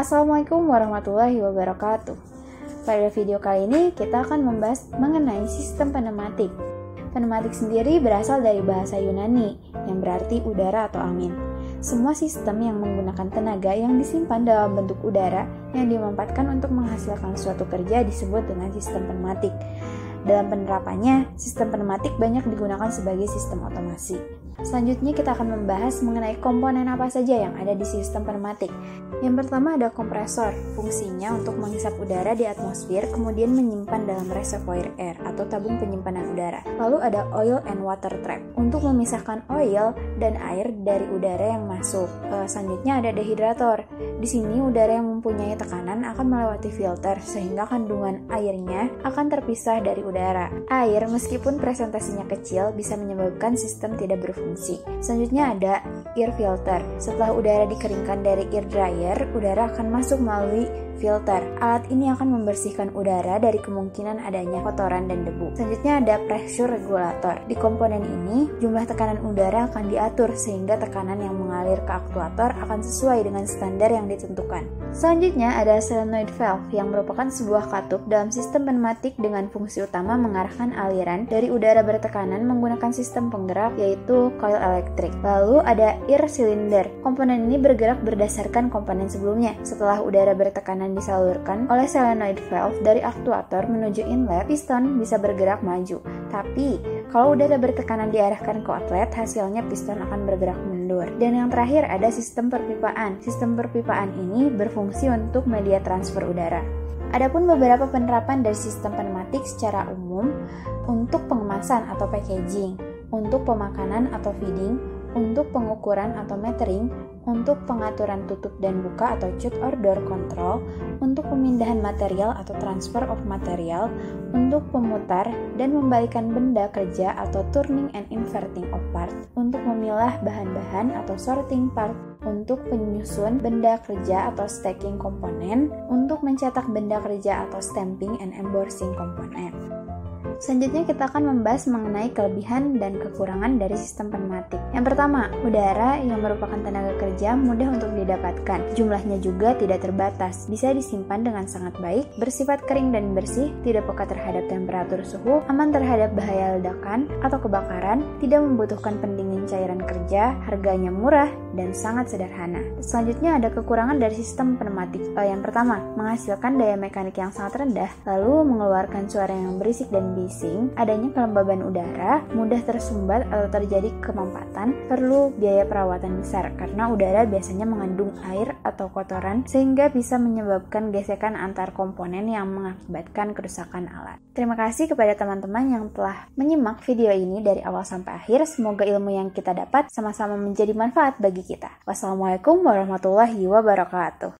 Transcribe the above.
Assalamualaikum warahmatullahi wabarakatuh. Pada video kali ini kita akan membahas mengenai sistem pneumatik. Pneumatik sendiri berasal dari bahasa Yunani yang berarti udara atau angin. Semua sistem yang menggunakan tenaga yang disimpan dalam bentuk udara yang dimanfaatkan untuk menghasilkan suatu kerja disebut dengan sistem pneumatik. Dalam penerapannya, sistem pneumatik banyak digunakan sebagai sistem otomasi. Selanjutnya kita akan membahas mengenai komponen apa saja yang ada di sistem pneumatik. Yang pertama ada kompresor, fungsinya untuk menghisap udara di atmosfer kemudian menyimpan dalam reservoir air atau tabung penyimpanan udara. Lalu ada oil and water trap, untuk memisahkan oil dan air dari udara yang masuk. Selanjutnya ada dehydrator. Di sini udara yang mempunyai tekanan akan melewati filter sehingga kandungan airnya akan terpisah dari udara. Air meskipun presentasinya kecil bisa menyebabkan sistem tidak berfungsi. Selanjutnya ada air filter. Setelah udara dikeringkan dari air dryer, udara akan masuk melalui filter. Alat ini akan membersihkan udara dari kemungkinan adanya kotoran dan debu. Selanjutnya ada pressure regulator. Di komponen ini, jumlah tekanan udara akan diatur sehingga tekanan yang mengalir ke aktuator akan sesuai dengan standar yang ditentukan. Selanjutnya ada solenoid valve yang merupakan sebuah katup dalam sistem pneumatik dengan fungsi utama mengarahkan aliran dari udara bertekanan menggunakan sistem penggerak yaitu coil elektrik. Lalu ada air cylinder. Komponen ini bergerak berdasarkan komponen sebelumnya. Setelah udara bertekanan disalurkan oleh solenoid valve dari aktuator menuju inlet, piston bisa bergerak maju. Tapi, kalau udara bertekanan diarahkan ke outlet, hasilnya piston akan bergerak mundur. Dan yang terakhir ada sistem perpipaan. Sistem perpipaan ini berfungsi untuk media transfer udara. Adapun beberapa penerapan dari sistem pneumatik secara umum untuk pengemasan atau packaging, untuk pemakanan atau feeding, untuk pengukuran atau metering, untuk pengaturan tutup dan buka atau shut or door control, untuk pemindahan material atau transfer of material, untuk pemutar dan membalikan benda kerja atau turning and inverting of part, untuk memilah bahan-bahan atau sorting part, untuk penyusun benda kerja atau stacking komponen, untuk mencetak benda kerja atau stamping and embossing komponen. Selanjutnya kita akan membahas mengenai kelebihan dan kekurangan dari sistem pneumatik. Yang pertama, udara yang merupakan tenaga kerja mudah untuk didapatkan. Jumlahnya juga tidak terbatas, bisa disimpan dengan sangat baik, bersifat kering dan bersih, tidak peka terhadap temperatur suhu, aman terhadap bahaya ledakan atau kebakaran, tidak membutuhkan pendingin cairan kerja, harganya murah, dan sangat sederhana. Selanjutnya ada kekurangan dari sistem pneumatik. Yang pertama, menghasilkan daya mekanik yang sangat rendah, lalu mengeluarkan suara yang berisik dan bising, adanya kelembaban udara, mudah tersumbat atau terjadi kemampatan, perlu biaya perawatan besar karena udara biasanya mengandung air atau kotoran sehingga bisa menyebabkan gesekan antar komponen yang mengakibatkan kerusakan alat. Terima kasih kepada teman-teman yang telah menyimak video ini dari awal sampai akhir. Semoga ilmu yang kita dapat sama-sama menjadi manfaat bagi kita. Wassalamualaikum warahmatullahi wabarakatuh.